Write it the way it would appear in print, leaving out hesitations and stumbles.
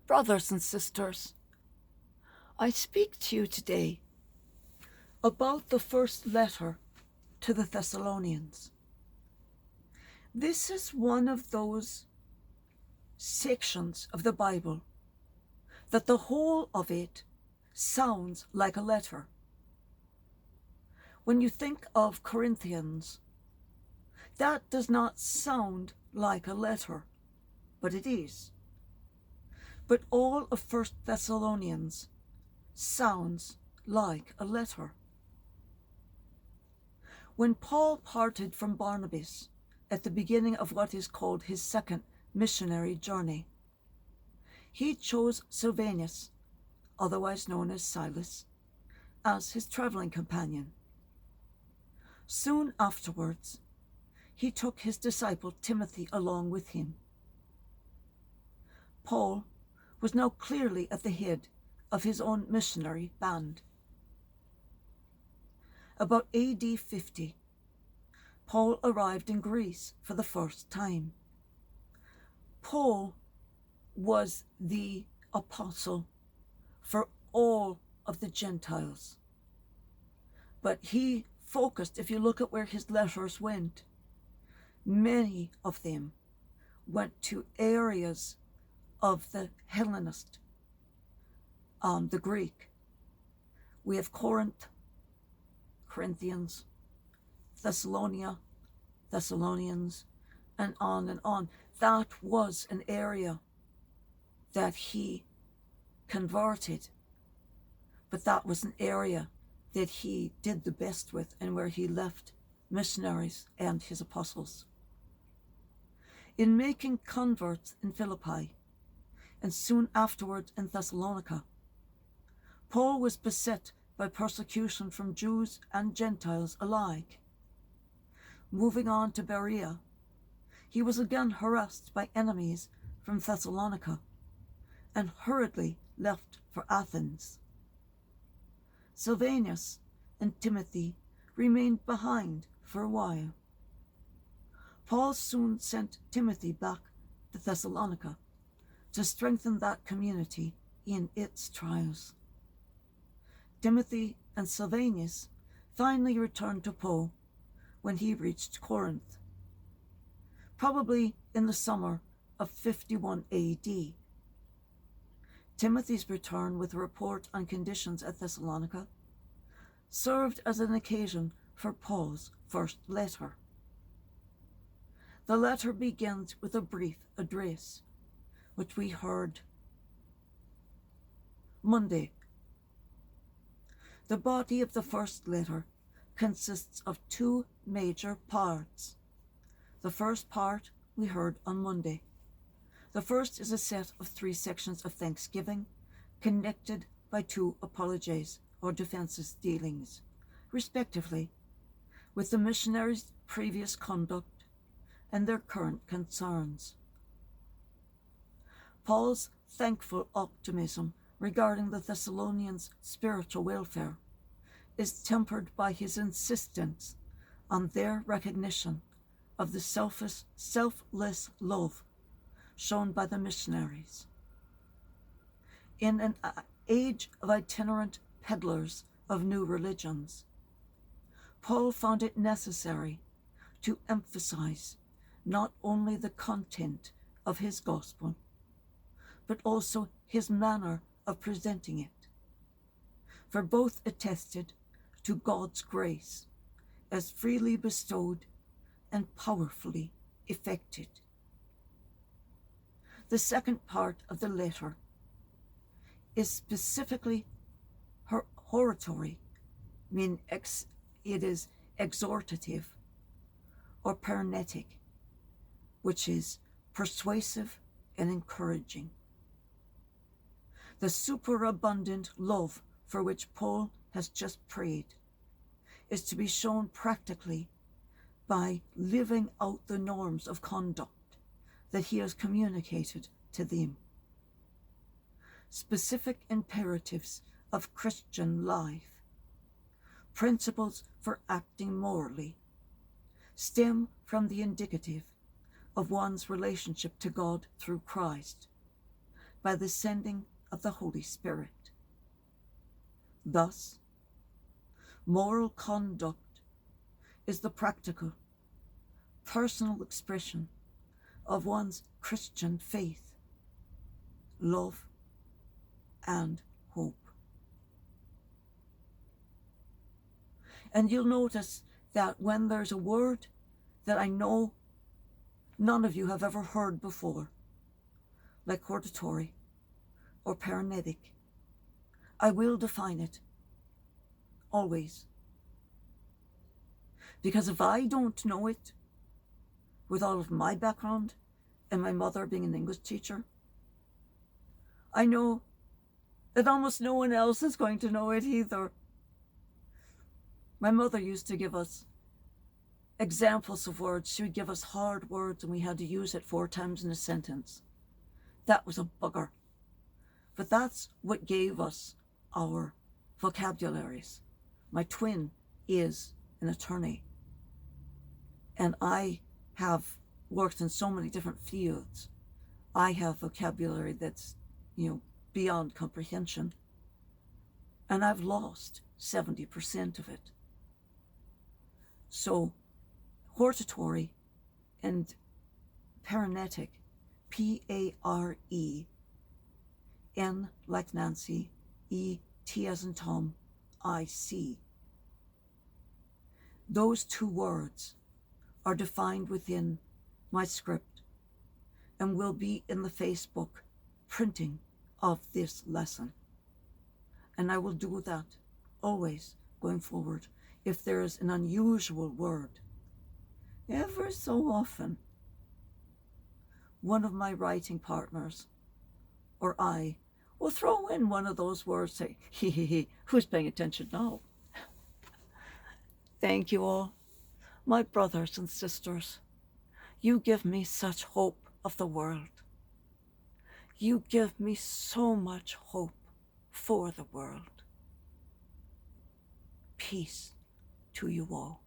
Brothers and sisters, I speak to you today about the first letter to the Thessalonians. This is one of those sections of the Bible that the whole of it sounds like a letter. When you think of Corinthians, that does not sound like a letter, but it is. But all of 1 Thessalonians sounds like a letter. When Paul parted from Barnabas at the beginning of what is called his second missionary journey, he chose Silvanus, otherwise known as Silas, as his traveling companion. Soon afterwards, he took his disciple Timothy along with him. Paul was now clearly at the head of his own missionary band. About AD 50, Paul arrived in Greece for the first time. Paul was the apostle for all of the Gentiles. But he focused, if you look at where his letters went, many of them went to areas of the Hellenist, the Greek. We have Corinth, Corinthians, Thessalonia, Thessalonians, and on and on. That was an area that he converted, but that was an area that he did the best with and where he left missionaries and his apostles. In making converts in Philippi, and soon afterwards in Thessalonica, Paul was beset by persecution from Jews and Gentiles alike. Moving on to Berea, he was again harassed by enemies from Thessalonica and hurriedly left for Athens. Silvanus and Timothy remained behind for a while. Paul soon sent Timothy back to Thessalonica to strengthen that community in its trials. Timothy and Silvanus finally returned to Paul when he reached Corinth, probably in the summer of 51 AD. Timothy's return with a report on conditions at Thessalonica served as an occasion for Paul's first letter. The letter begins with a brief address, which we heard Monday. The body of the first letter consists of two major parts. The first part we heard on Monday. The first is a set of 3 sections of thanksgiving, connected by 2 apologies or defenses dealings, respectively, with the missionaries' previous conduct and their current concerns. Paul's thankful optimism regarding the Thessalonians' spiritual welfare is tempered by his insistence on their recognition of the selfless love shown by the missionaries. In an age of itinerant peddlers of new religions, Paul found it necessary to emphasize not only the content of his gospel, but also his manner of presenting it, for both attested to God's grace as freely bestowed and powerfully effected. The second part of the letter is specifically hortatory, meaning it is exhortative, or paranetic, which is persuasive and encouraging. The superabundant love for which Paul has just prayed is to be shown practically by living out the norms of conduct that he has communicated to them. Specific imperatives of Christian life, principles for acting morally, stem from the indicative of one's relationship to God through Christ, by the sending of the Holy Spirit. Thus, moral conduct is the practical, personal expression of one's Christian faith, love, and hope. And you'll notice that when there's a word that I know none of you have ever heard before, like hortatory or paranetic, I will define it, always. Because if I don't know it, with all of my background and my mother being an English teacher, I know that almost no one else is going to know it either. My mother used to give us examples of words. She would give us hard words and we had to use it 4 times in a sentence. That was a bugger. But that's what gave us our vocabularies. My twin is an attorney, and I have worked in so many different fields. I have vocabulary that's, beyond comprehension, and I've lost 70% of it. So, hortatory and paranetic, P-A-R-E, N like Nancy, E, T as in Tom, I-C. Those 2 words are defined within my script and will be in the Facebook printing of this lesson. And I will do that always going forward. If there is an unusual word, ever so often, one of my writing partners or I will throw in one of those words, say, he, who's paying attention now? Thank you all, my brothers and sisters. You give me such hope of the world. You give me so much hope for the world. Peace to you all.